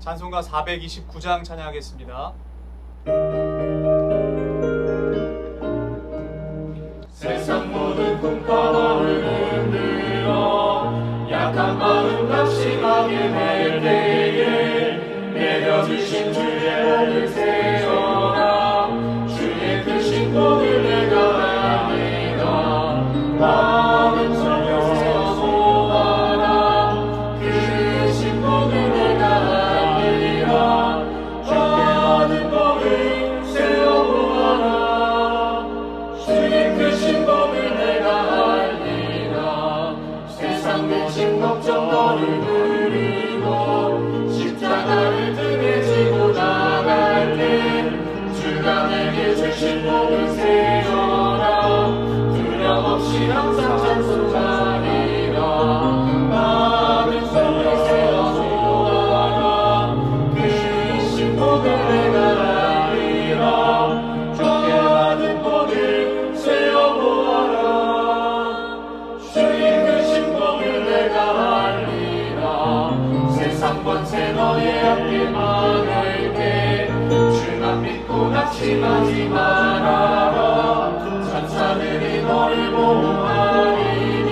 찬송가 429장 찬양하겠습니다. 세상 모든 풍파를 흔들어 약한 마음 낙심하게 될 때에 내려주신 주의 복을 세워라. 주의 크신 복을 내가 알리라. 마음은 전혀 세워보아라. 크신 복을 내가 알리라. 주께 받은 복을 세워보아라. 주의 크신 복을 내가 알리라. 세상 근심 걱정 너를 부르고 십자가를 등에 지고 나갈 때 주가 내게 주신 복을 세워라. 두려움 없이 항상 찬송하리라. 나는 손을 세워보아라. 크신 복을 내가 알리라. 주께 받은 복을 세워보아라. 주의 크신 복을 내가 알리라. 세상 권세 너의 앞에 막을게. 주만 믿고 낙심하지 말아라. 천사들이 너를 보호하리니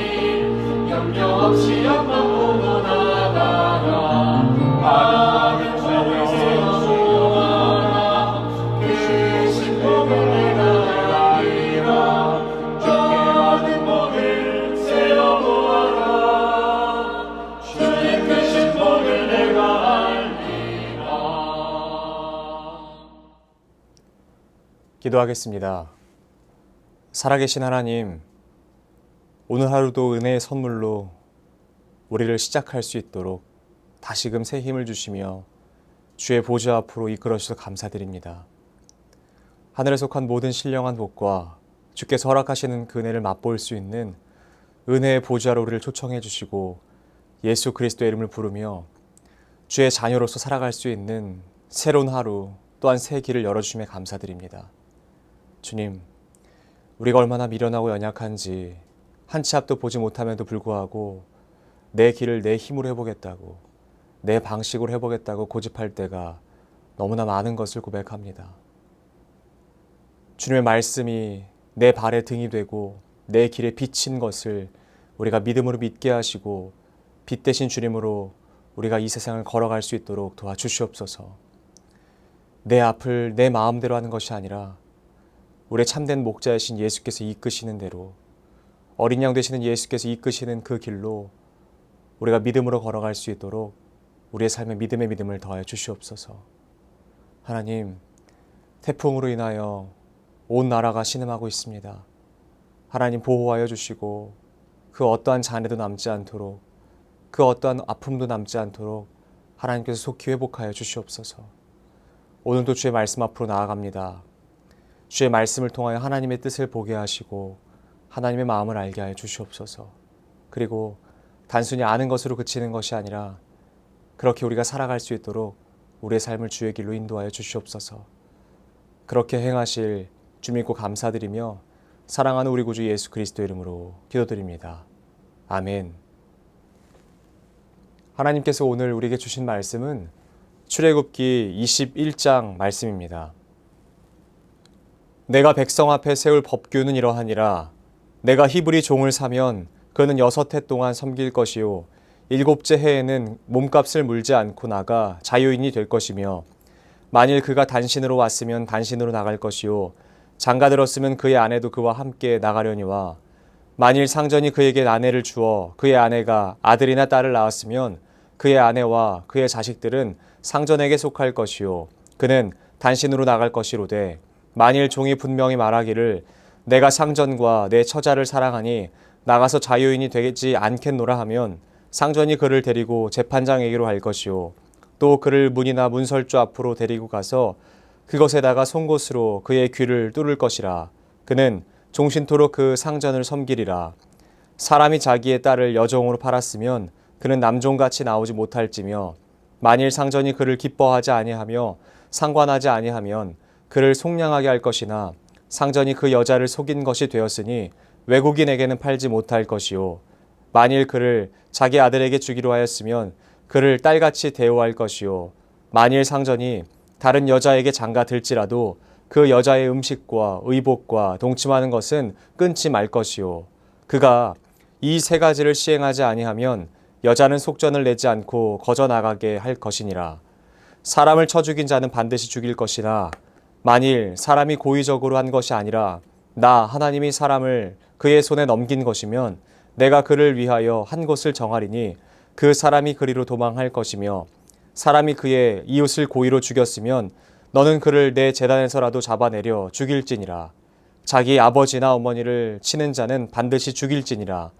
염려 없이 앞만 보고 나가라. 하나님 주를 세워보아라. 크신 복을 내가 알리라. 주께 받은 복을 세워보아라. 주의 크신 복을 내가 알리라. 기도하겠습니다. 살아계신 하나님, 오늘 하루도 은혜의 선물로 우리를 시작할 수 있도록 다시금 새 힘을 주시며 주의 보좌 앞으로 이끌어 주셔서 감사드립니다. 하늘에 속한 모든 신령한 복과 주께서 허락하시는 그 은혜를 맛볼 수 있는 은혜의 보좌로 우리를 초청해 주시고 예수 그리스도의 이름을 부르며 주의 자녀로서 살아갈 수 있는 새로운 하루 또한 새 길을 열어주심에 감사드립니다. 주님, 우리가 얼마나 미련하고 연약한지 한 치 앞도 보지 못함에도 불구하고 내 길을 내 힘으로 해보겠다고, 내 방식으로 해보겠다고 고집할 때가 너무나 많은 것을 고백합니다. 주님의 말씀이 내 발의 등이 되고 내 길에 비친 것을 우리가 믿음으로 믿게 하시고 빛 대신 주님으로 우리가 이 세상을 걸어갈 수 있도록 도와주시옵소서. 내 앞을 내 마음대로 하는 것이 아니라 우리의 참된 목자이신 예수께서 이끄시는 대로, 어린 양 되시는 예수께서 이끄시는 그 길로 우리가 믿음으로 걸어갈 수 있도록 우리의 삶에 믿음의 믿음을 더하여 주시옵소서. 하나님, 태풍으로 인하여 온 나라가 신음하고 있습니다. 하나님 보호하여 주시고 그 어떠한 잔해도 남지 않도록, 그 어떠한 아픔도 남지 않도록 하나님께서 속히 회복하여 주시옵소서. 오늘도 주의 말씀 앞으로 나아갑니다. 주의 말씀을 통하여 하나님의 뜻을 보게 하시고 하나님의 마음을 알게 하여 주시옵소서. 그리고 단순히 아는 것으로 그치는 것이 아니라 그렇게 우리가 살아갈 수 있도록 우리의 삶을 주의 길로 인도하여 주시옵소서. 그렇게 행하실 주 믿고 감사드리며 사랑하는 우리 구주 예수 그리스도 이름으로 기도드립니다. 아멘. 하나님께서 오늘 우리에게 주신 말씀은 출애굽기 21장 말씀입니다. 내가 백성 앞에 세울 법규는 이러하니라. 내가 히브리 종을 사면 그는 6해 동안 섬길 것이요 7째 해에는 몸값을 물지 않고 나가 자유인이 될 것이며, 만일 그가 단신으로 왔으면 단신으로 나갈 것이요 장가들었으면 그의 아내도 그와 함께 나가려니와, 만일 상전이 그에게 아내를 주어 그의 아내가 아들이나 딸을 낳았으면 그의 아내와 그의 자식들은 상전에게 속할 것이요 그는 단신으로 나갈 것이로되, 만일 종이 분명히 말하기를 내가 상전과 내 처자를 사랑하니 나가서 자유인이 되지 않겠노라 하면 상전이 그를 데리고 재판장에게로 갈 것이요 또 그를 문이나 문설주 앞으로 데리고 가서 그것에다가 송곳으로 그의 귀를 뚫을 것이라. 그는 종신토록 그 상전을 섬기리라. 사람이 자기의 딸을 여종으로 팔았으면 그는 남종같이 나오지 못할지며, 만일 상전이 그를 기뻐하지 아니하며 상관하지 아니하면 그를 속량하게 할 것이나, 상전이 그 여자를 속인 것이 되었으니 외국인에게는 팔지 못할 것이요 만일 그를 자기 아들에게 주기로 하였으면 그를 딸같이 대우할 것이요 만일 상전이 다른 여자에게 장가들지라도 그 여자의 음식과 의복과 동침하는 것은 끊지 말 것이요. 그가 이 세 가지를 시행하지 아니하면 여자는 속전을 내지 않고 거저 나가게 할 것이니라. 사람을 쳐 죽인 자는 반드시 죽일 것이나 만일 사람이 고의적으로 한 것이 아니라 나 하나님이 사람을 그의 손에 넘긴 것이면 내가 그를 위하여 한 곳을 정하리니 그 사람이 그리로 도망할 것이며 사람이 그의 이웃을 고의로 죽였으면 너는 그를 내 제단에서라도 잡아내려 죽일지니라. 자기 아버지나 어머니를 치는 자는 반드시 죽일지니라.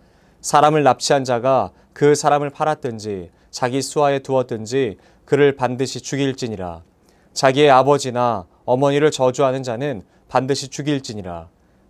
사람을 납치한 자가 그 사람을 팔았든지 자기 수하에 두었든지 그를 반드시 죽일지니라. 자기의 아버지나 어머니를 저주하는 자는 반드시 죽일지니라.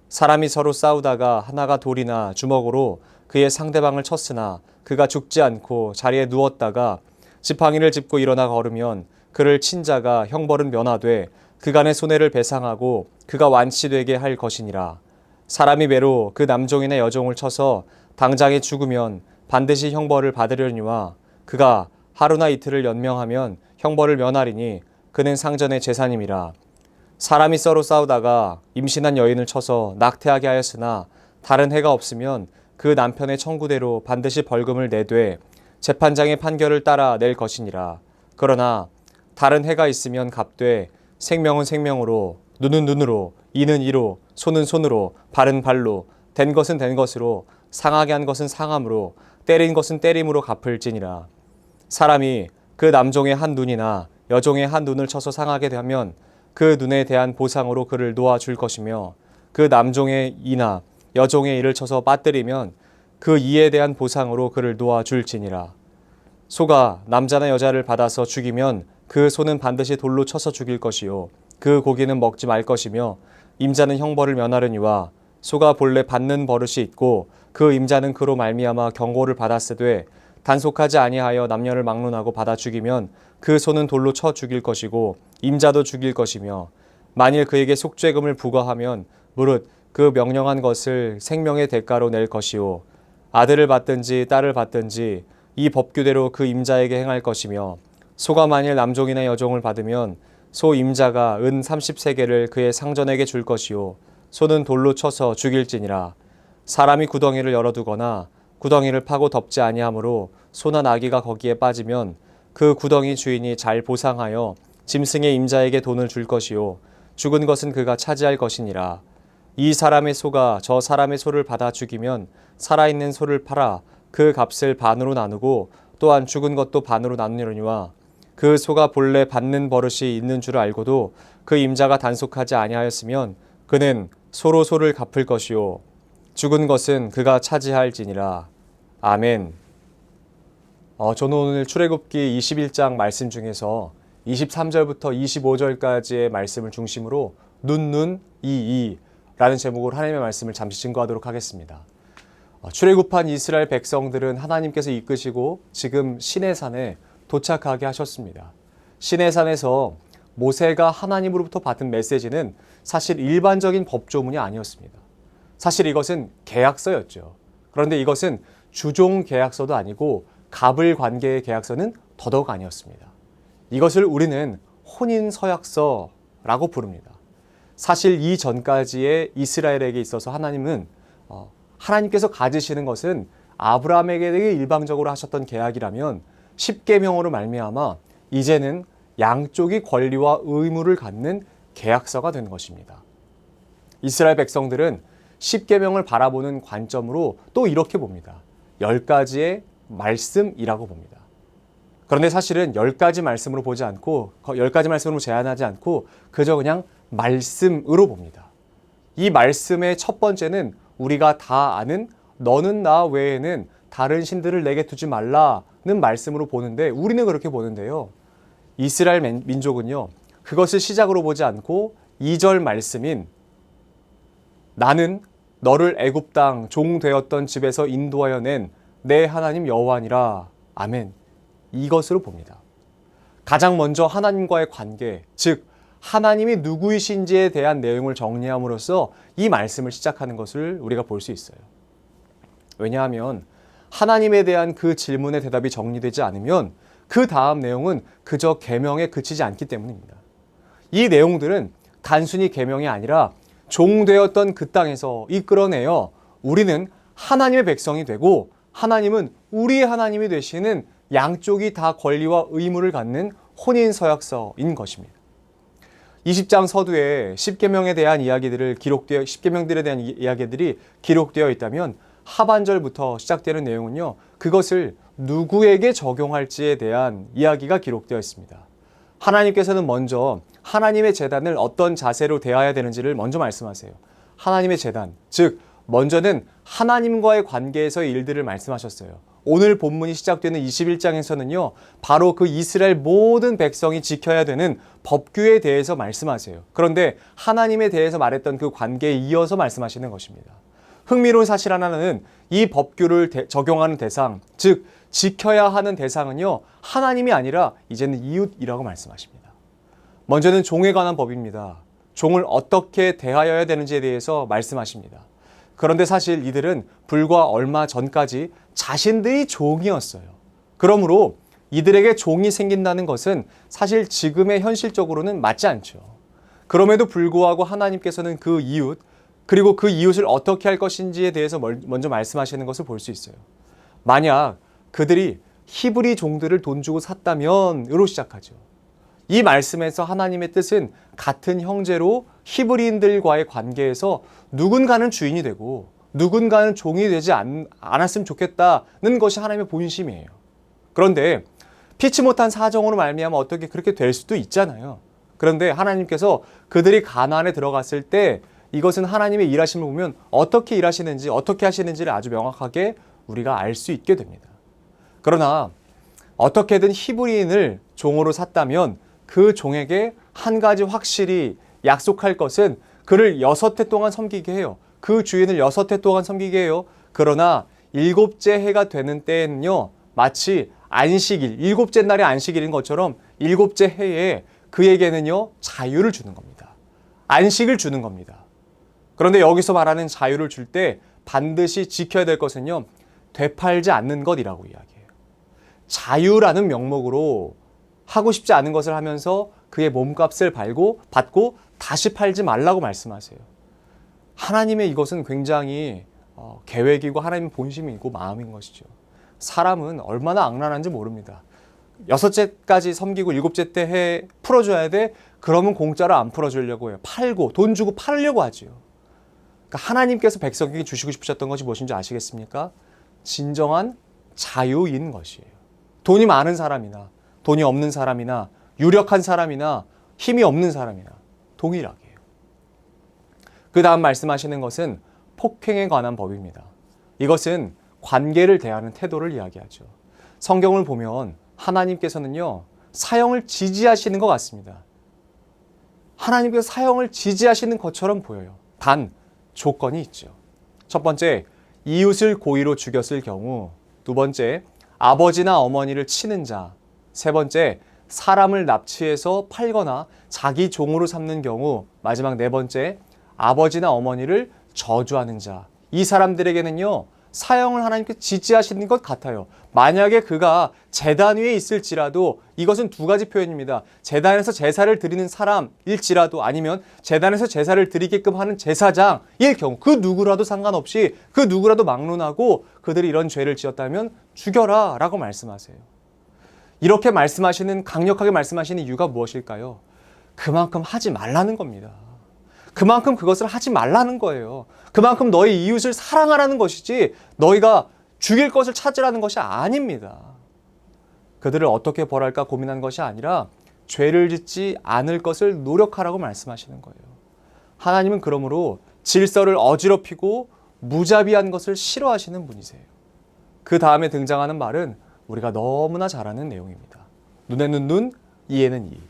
사람이 서로 싸우다가 하나가 돌이나 주먹으로 그의 상대방을 쳤으나 그가 죽지 않고 자리에 누웠다가 지팡이를 짚고 일어나 걸으면 그를 친 자가 형벌은 면하되 그간의 손해를 배상하고 그가 완치되게 할 것이니라. 사람이 매로 그 남종이나 여종을 쳐서 당장에 죽으면 반드시 형벌을 받으려니와 그가 하루나 이틀을 연명하면 형벌을 면하리니 그는 상전의 재산임이라. 사람이 서로 싸우다가 임신한 여인을 쳐서 낙태하게 하였으나 다른 해가 없으면 그 남편의 청구대로 반드시 벌금을 내되 재판장의 판결을 따라 낼 것이니라. 그러나 다른 해가 있으면 갚되 생명은 생명으로, 눈은 눈으로, 이는 이로, 손은 손으로, 발은 발로, 된 것은 된 것으로, 상하게 한 것은 상함으로, 때린 것은 때림으로 갚을지니라. 사람이 그 남종의 한 눈이나 여종의 한 눈을 쳐서 상하게 되면 그 눈에 대한 보상으로 그를 놓아줄 것이며 그 남종의 이나 여종의 이를 쳐서 빠뜨리면 그 이에 대한 보상으로 그를 놓아줄지니라. 소가 남자나 여자를 받아서 죽이면 그 소는 반드시 돌로 쳐서 죽일 것이요 그 고기는 먹지 말 것이며 임자는 형벌을 면하려니와 소가 본래 받는 버릇이 있고 그 임자는 그로 말미암아 경고를 받았으되 단속하지 아니하여 남녀를 막론하고 받아 죽이면 그 소는 돌로 쳐 죽일 것이고 임자도 죽일 것이며 만일 그에게 속죄금을 부과하면 무릇 그 명령한 것을 생명의 대가로 낼 것이요 아들을 받든지 딸을 받든지 이 법규대로 그 임자에게 행할 것이며 소가 만일 남종이나 여종을 받으면 소 임자가 은 30세겔을 그의 상전에게 줄 것이요 소는 돌로 쳐서 죽일지니라. 사람이 구덩이를 열어두거나 구덩이를 파고 덮지 아니하므로 소나 나귀가 거기에 빠지면 그 구덩이 주인이 잘 보상하여 짐승의 임자에게 돈을 줄 것이요 죽은 것은 그가 차지할 것이니라. 이 사람의 소가 저 사람의 소를 받아 죽이면 살아있는 소를 팔아 그 값을 반으로 나누고 또한 죽은 것도 반으로 나누려니와 그 소가 본래 받는 버릇이 있는 줄 알고도 그 임자가 단속하지 아니하였으면 그는 소로 소를 갚을 것이요 죽은 것은 그가 차지할지니라. 아멘. 저는 오늘 출애굽기 21장 말씀 중에서 23절부터 25절까지의 말씀을 중심으로 눈, 이라는 제목으로 하나님의 말씀을 잠시 증거하도록 하겠습니다. 출애굽한 이스라엘 백성들은 하나님께서 이끄시고 지금 시내산에 도착하게 하셨습니다. 시내산에서 모세가 하나님으로부터 받은 메시지는 사실 일반적인 법조문이 아니었습니다. 사실 이것은 계약서였죠. 그런데 이것은 주종 계약서도 아니고 갑을 관계의 계약서는 더더욱 아니었습니다. 이것을 우리는 혼인서약서라고 부릅니다. 사실 이 전까지의 이스라엘에게 있어서 하나님은 하나님께서 가지시는 것은 아브라함에게 일방적으로 하셨던 계약이라면 십계명으로 말미암아 이제는 양쪽이 권리와 의무를 갖는 계약서가 된 것입니다. 이스라엘 백성들은 십계명을 바라보는 관점으로 또 이렇게 봅니다. 10가지의 말씀이라고 봅니다. 그런데 사실은 10가지 말씀으로 보지 않고 10가지 말씀으로 제한하지 않고 그저 그냥 말씀으로 봅니다. 이 말씀의 첫 번째는 우리가 다 아는 너는 나 외에는 다른 신들을 내게 두지 말라는 말씀으로 보는데 우리는 그렇게 보는데요. 이스라엘 민족은요. 그것을 시작으로 보지 않고 2절 말씀인 나는 너를 애굽 땅 종 되었던 집에서 인도하여 낸 내 하나님 여호와니라. 아멘. 이것으로 봅니다. 가장 먼저 하나님과의 관계, 즉 하나님이 누구이신지에 대한 내용을 정리함으로써 이 말씀을 시작하는 것을 우리가 볼 수 있어요. 왜냐하면 하나님에 대한 그 질문의 대답이 정리되지 않으면 그 다음 내용은 그저 계명에 그치지 않기 때문입니다. 이 내용들은 단순히 계명이 아니라 종되었던 그 땅에서 이끌어내어 우리는 하나님의 백성이 되고 하나님은 우리의 하나님이 되시는 양쪽이 다 권리와 의무를 갖는 혼인서약서인 것입니다. 20장 서두에 10계명에 대한 이야기들을 기록되어 10계명들에 대한 이야기들이 기록되어 있다면 하반절부터 시작되는 내용은요. 그것을 누구에게 적용할지에 대한 이야기가 기록되어 있습니다. 하나님께서는 먼저 하나님의 제단을 어떤 자세로 대해야 되는지를 먼저 말씀하세요. 하나님의 제단, 즉 먼저는 하나님과의 관계에서의 일들을 말씀하셨어요. 오늘 본문이 시작되는 21장에서는요. 바로 그 이스라엘 모든 백성이 지켜야 되는 법규에 대해서 말씀하세요. 그런데 하나님에 대해서 말했던 그 관계에 이어서 말씀하시는 것입니다. 흥미로운 사실 하나는 이 법규를 적용하는 대상, 즉 지켜야 하는 대상은요. 하나님이 아니라 이제는 이웃이라고 말씀하십니다. 먼저는 종에 관한 법입니다. 종을 어떻게 대하여야 되는지에 대해서 말씀하십니다. 그런데 사실 이들은 불과 얼마 전까지 자신들이 종이었어요. 그러므로 이들에게 종이 생긴다는 것은 사실 지금의 현실적으로는 맞지 않죠. 그럼에도 불구하고 하나님께서는 그 이웃, 그리고 그 이웃을 어떻게 할 것인지에 대해서 먼저 말씀하시는 것을 볼 수 있어요. 만약 그들이 히브리 종들을 돈 주고 샀다면으로 시작하죠. 이 말씀에서 하나님의 뜻은 같은 형제로 히브리인들과의 관계에서 누군가는 주인이 되고 누군가는 종이 되지 않았으면 좋겠다는 것이 하나님의 본심이에요. 그런데 피치 못한 사정으로 말미암아 어떻게 그렇게 될 수도 있잖아요. 그런데 하나님께서 그들이 가나안에 들어갔을 때 이것은 하나님의 일하심을 보면 어떻게 일하시는지 어떻게 하시는지를 아주 명확하게 우리가 알 수 있게 됩니다. 그러나 어떻게든 히브리인을 종으로 샀다면 그 종에게 한 가지 확실히 약속할 것은 그를 6해 동안 섬기게 해요. 그 주인을 6해 동안 섬기게 해요. 그러나 7째 해가 되는 때에는요. 마치 안식일, 7째 날의 안식일인 것처럼 7째 해에 그에게는요. 자유를 주는 겁니다. 안식을 주는 겁니다. 그런데 여기서 말하는 자유를 줄 때 반드시 지켜야 될 것은요. 되팔지 않는 것이라고 이야기해요. 자유라는 명목으로 하고 싶지 않은 것을 하면서 그의 몸값을 받고 다시 팔지 말라고 말씀하세요. 하나님의 이것은 굉장히 계획이고 하나님의 본심이고 마음인 것이죠. 사람은 얼마나 악랄한지 모릅니다. 6째까지 섬기고 7째 때 해 풀어줘야 돼? 그러면 공짜로 안 풀어주려고 해요. 팔고 돈 주고 팔려고 하죠. 그러니까 하나님께서 백성에게 주시고 싶으셨던 것이 무엇인지 아시겠습니까? 진정한 자유인 것이에요. 돈이 많은 사람이나 돈이 없는 사람이나 유력한 사람이나 힘이 없는 사람이나 동일하게 해요. 그 다음 말씀하시는 것은 폭행에 관한 법입니다. 이것은 관계를 대하는 태도를 이야기하죠. 성경을 보면 하나님께서는요, 사형을 지지하시는 것 같습니다. 하나님께서 사형을 지지하시는 것처럼 보여요. 단, 조건이 있죠. 첫 번째, 이웃을 고의로 죽였을 경우. 두 번째, 아버지나 어머니를 치는 자. 세 번째, 사람을 납치해서 팔거나 자기 종으로 삼는 경우. 마지막 네 번째, 아버지나 어머니를 저주하는 자. 이 사람들에게는요, 사형을 하나님께서 지지하시는 것 같아요. 만약에 그가 제단 위에 있을지라도 이것은 두 가지 표현입니다. 제단에서 제사를 드리는 사람일지라도 아니면 제단에서 제사를 드리게끔 하는 제사장일 경우 그 누구라도 상관없이 그 누구라도 막론하고 그들이 이런 죄를 지었다면 죽여라 라고 말씀하세요. 이렇게 말씀하시는 강력하게 말씀하시는 이유가 무엇일까요? 그만큼 하지 말라는 겁니다. 그만큼 그것을 하지 말라는 거예요. 그만큼 너희 이웃을 사랑하라는 것이지 너희가 죽일 것을 찾으라는 것이 아닙니다. 그들을 어떻게 벌할까 고민한 것이 아니라 죄를 짓지 않을 것을 노력하라고 말씀하시는 거예요. 하나님은 그러므로 질서를 어지럽히고 무자비한 것을 싫어하시는 분이세요. 그 다음에 등장하는 말은 우리가 너무나 잘 아는 내용입니다. 눈에는 눈, 이에는 이.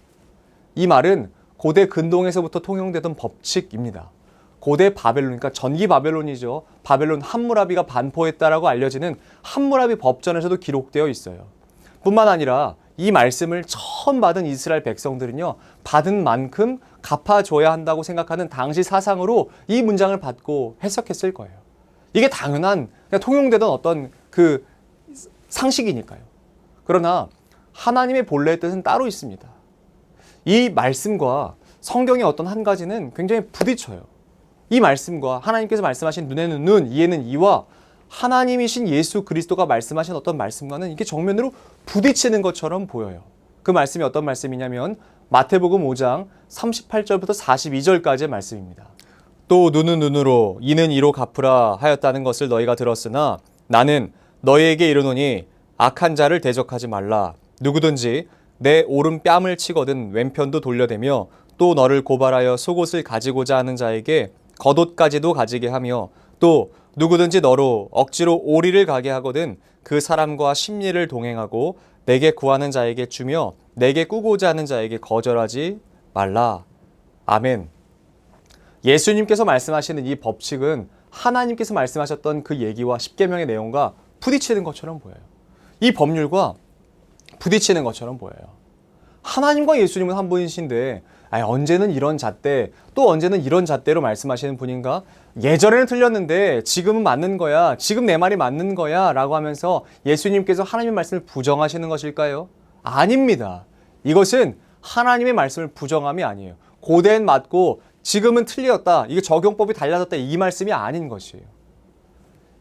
이 말은 고대 근동에서부터 통용되던 법칙입니다. 고대 바벨론, 그러니까 전기 바벨론이죠. 바벨론 함무라비가 반포했다라고 알려지는 함무라비 법전에서도 기록되어 있어요. 뿐만 아니라 이 말씀을 처음 받은 이스라엘 백성들은요, 받은 만큼 갚아줘야 한다고 생각하는 당시 사상으로 이 문장을 받고 해석했을 거예요. 이게 당연한 그냥 통용되던 어떤 그 상식이니까요. 그러나 하나님의 본래의 뜻은 따로 있습니다. 이 말씀과 성경의 어떤 한 가지는 굉장히 부딪혀요. 이 말씀과 하나님께서 말씀하신 눈에는 눈, 이에는 이와 하나님이신 예수 그리스도가 말씀하신 어떤 말씀과는 이게 정면으로 부딪히는 것처럼 보여요. 그 말씀이 어떤 말씀이냐면 마태복음 5장 38절부터 42절까지의 말씀입니다. 또 눈은 눈으로 이는 이로 갚으라 하였다는 것을 너희가 들었으나 나는 너희에게 이르노니 악한 자를 대적하지 말라. 누구든지 내 오른 뺨을 치거든 왼편도 돌려대며 또 너를 고발하여 속옷을 가지고자 하는 자에게 겉옷까지도 가지게 하며 또 누구든지 너로 억지로 오리를 가게 하거든 그 사람과 심리를 동행하고 내게 구하는 자에게 주며 내게 꾸고자 하는 자에게 거절하지 말라. 아멘. 예수님께서 말씀하시는 이 법칙은 하나님께서 말씀하셨던 그 얘기와 십계명의 내용과 부딪히는 것처럼 보여요. 이 법률과 부딪히는 것처럼 보여요. 하나님과 예수님은 한 분이신데 언제는 이런 잣대 또 언제는 이런 잣대로 말씀하시는 분인가? 예전에는 틀렸는데 지금은 맞는 거야. 지금 내 말이 맞는 거야 라고 하면서 예수님께서 하나님의 말씀을 부정하시는 것일까요? 아닙니다. 이것은 하나님의 말씀을 부정함이 아니에요. 고대엔 맞고 지금은 틀렸다. 이게 적용법이 달라졌다. 이 말씀이 아닌 것이에요.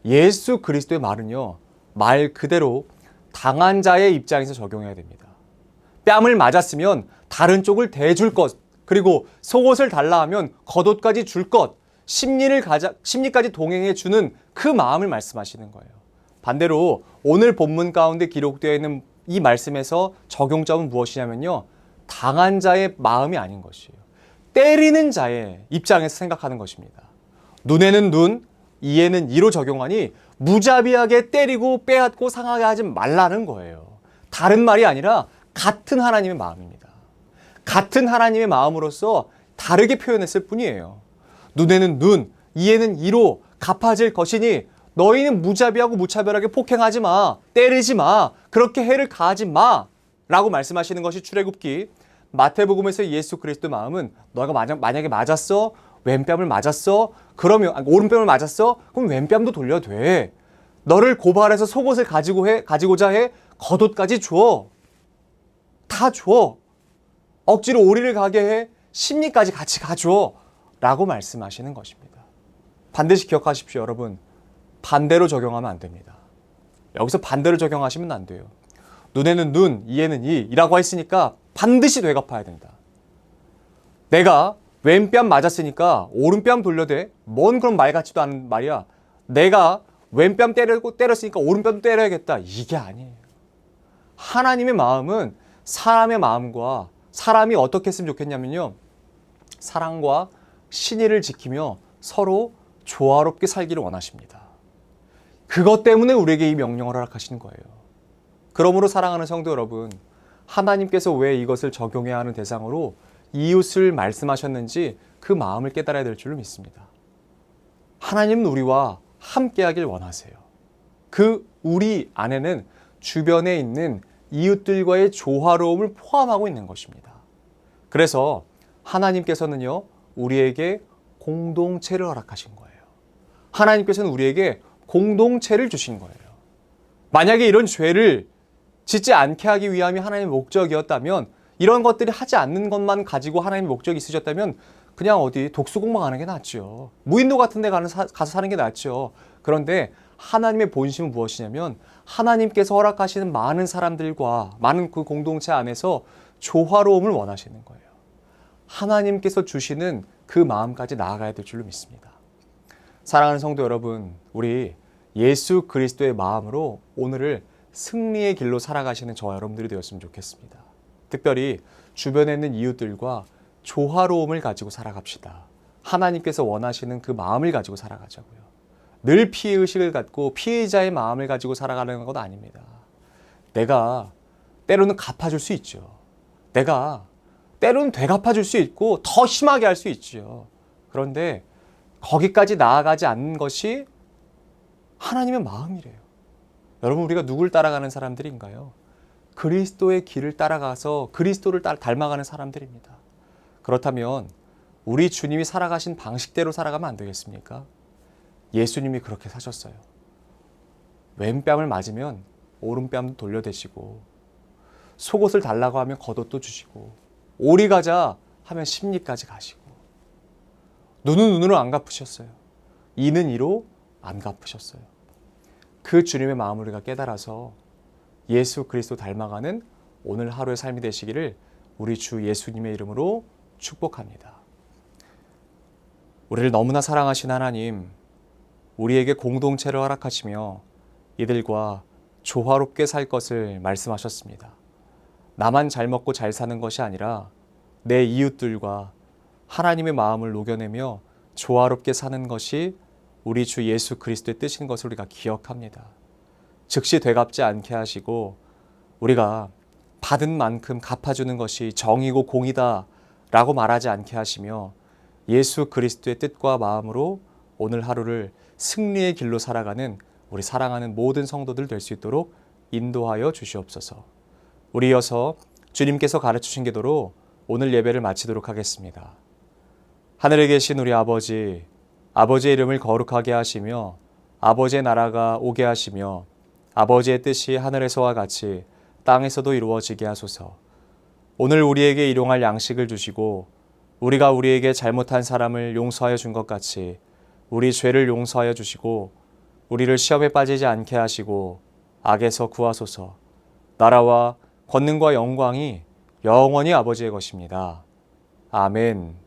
예수 그리스도의 말은요. 말 그대로 당한 자의 입장에서 적용해야 됩니다. 뺨을 맞았으면 다른 쪽을 대줄 것, 그리고 속옷을 달라 하면 겉옷까지 줄 것, 심리까지 동행해 주는 그 마음을 말씀하시는 거예요. 반대로 오늘 본문 가운데 기록되어 있는 이 말씀에서 적용점은 무엇이냐면요. 당한 자의 마음이 아닌 것이에요. 때리는 자의 입장에서 생각하는 것입니다. 눈에는 눈, 이에는 이로 적용하니 무자비하게 때리고 빼앗고 상하게 하지 말라는 거예요. 다른 말이 아니라 같은 하나님의 마음입니다. 같은 하나님의 마음으로서 다르게 표현했을 뿐이에요. 눈에는 눈, 이에는 이로 갚아질 것이니 너희는 무자비하고 무차별하게 폭행하지 마, 때리지 마, 그렇게 해를 가하지 마 라고 말씀하시는 것이 출애굽기. 마태복음에서 예수 그리스도 마음은 너가 만약에 맞았어? 왼뺨을 맞았어? 그러면 오른뺨을 맞았어? 그럼 왼뺨도 돌려도 돼. 너를 고발해서 속옷을 가지고자 해? 겉옷까지 줘. 다 줘. 억지로 오리를 가게 해? 심리까지 같이 가줘. 라고 말씀하시는 것입니다. 반드시 기억하십시오, 여러분. 반대로 적용하면 안 됩니다. 여기서 반대로 적용하시면 안 돼요. 눈에는 눈, 이에는 이라고 했으니까 반드시 되갚아야 된다. 내가 왼뺨 맞았으니까 오른뺨 돌려대? 뭔 그런 말 같지도 않은 말이야. 내가 왼뺨 때렸으니까 오른뺨도 때려야겠다. 이게 아니에요. 하나님의 마음은 사람의 마음과 사람이 어떻게 했으면 좋겠냐면요. 사랑과 신의를 지키며 서로 조화롭게 살기를 원하십니다. 그것 때문에 우리에게 이 명령을 허락하시는 거예요. 그러므로 사랑하는 성도 여러분, 하나님께서 왜 이것을 적용해야 하는 대상으로 이웃을 말씀하셨는지 그 마음을 깨달아야 될 줄로 믿습니다. 하나님은 우리와 함께하길 원하세요. 그 우리 안에는 주변에 있는 이웃들과의 조화로움을 포함하고 있는 것입니다. 그래서 하나님께서는요, 우리에게 공동체를 허락하신 거예요. 하나님께서는 우리에게 공동체를 주신 거예요. 만약에 이런 죄를 짓지 않게 하기 위함이 하나님의 목적이었다면, 이런 것들이 하지 않는 것만 가지고 하나님의 목적이 있으셨다면 그냥 어디 독수공방 하는 게 낫죠. 무인도 같은 데 가서 사는 게 낫죠. 그런데 하나님의 본심은 무엇이냐면 하나님께서 허락하시는 많은 사람들과 많은 그 공동체 안에서 조화로움을 원하시는 거예요. 하나님께서 주시는 그 마음까지 나아가야 될 줄로 믿습니다. 사랑하는 성도 여러분, 우리 예수 그리스도의 마음으로 오늘을 승리의 길로 살아가시는 저와 여러분들이 되었으면 좋겠습니다. 특별히 주변에 있는 이웃들과 조화로움을 가지고 살아갑시다. 하나님께서 원하시는 그 마음을 가지고 살아가자고요. 늘 피해의식을 갖고 피해자의 마음을 가지고 살아가는 건 아닙니다. 내가 때로는 갚아줄 수 있죠. 내가 때로는 되갚아줄 수 있고 더 심하게 할 수 있죠. 그런데 거기까지 나아가지 않는 것이 하나님의 마음이래요. 여러분, 우리가 누굴 따라가는 사람들인가요? 그리스도의 길을 따라가서 그리스도를 닮아가는 사람들입니다. 그렇다면 우리 주님이 살아가신 방식대로 살아가면 안 되겠습니까? 예수님이 그렇게 사셨어요. 왼뺨을 맞으면 오른뺨도 돌려대시고, 속옷을 달라고 하면 겉옷도 주시고, 오리 가자 하면 십리까지 가시고, 눈은 눈으로 안 갚으셨어요. 이는 이로 안 갚으셨어요. 그 주님의 마음을 우리가 깨달아서 예수 그리스도 닮아가는 오늘 하루의 삶이 되시기를 우리 주 예수님의 이름으로 축복합니다. 우리를 너무나 사랑하신 하나님, 우리에게 공동체를 허락하시며 이들과 조화롭게 살 것을 말씀하셨습니다. 나만 잘 먹고 잘 사는 것이 아니라 내 이웃들과 하나님의 마음을 녹여내며 조화롭게 사는 것이 우리 주 예수 그리스도의 뜻인 것을 우리가 기억합니다. 즉시 되갚지 않게 하시고 우리가 받은 만큼 갚아주는 것이 정이고 공이다 라고 말하지 않게 하시며 예수 그리스도의 뜻과 마음으로 오늘 하루를 승리의 길로 살아가는 우리 사랑하는 모든 성도들 될 수 있도록 인도하여 주시옵소서. 우리 이어서 주님께서 가르치신 기도로 오늘 예배를 마치도록 하겠습니다. 하늘에 계신 우리 아버지, 아버지의 이름을 거룩하게 하시며 아버지의 나라가 오게 하시며 아버지의 뜻이 하늘에서와 같이 땅에서도 이루어지게 하소서. 오늘 우리에게 일용할 양식을 주시고 우리가 우리에게 잘못한 사람을 용서하여 준 것 같이 우리 죄를 용서하여 주시고 우리를 시험에 빠지지 않게 하시고 악에서 구하소서. 나라와 권능과 영광이 영원히 아버지의 것입니다. 아멘.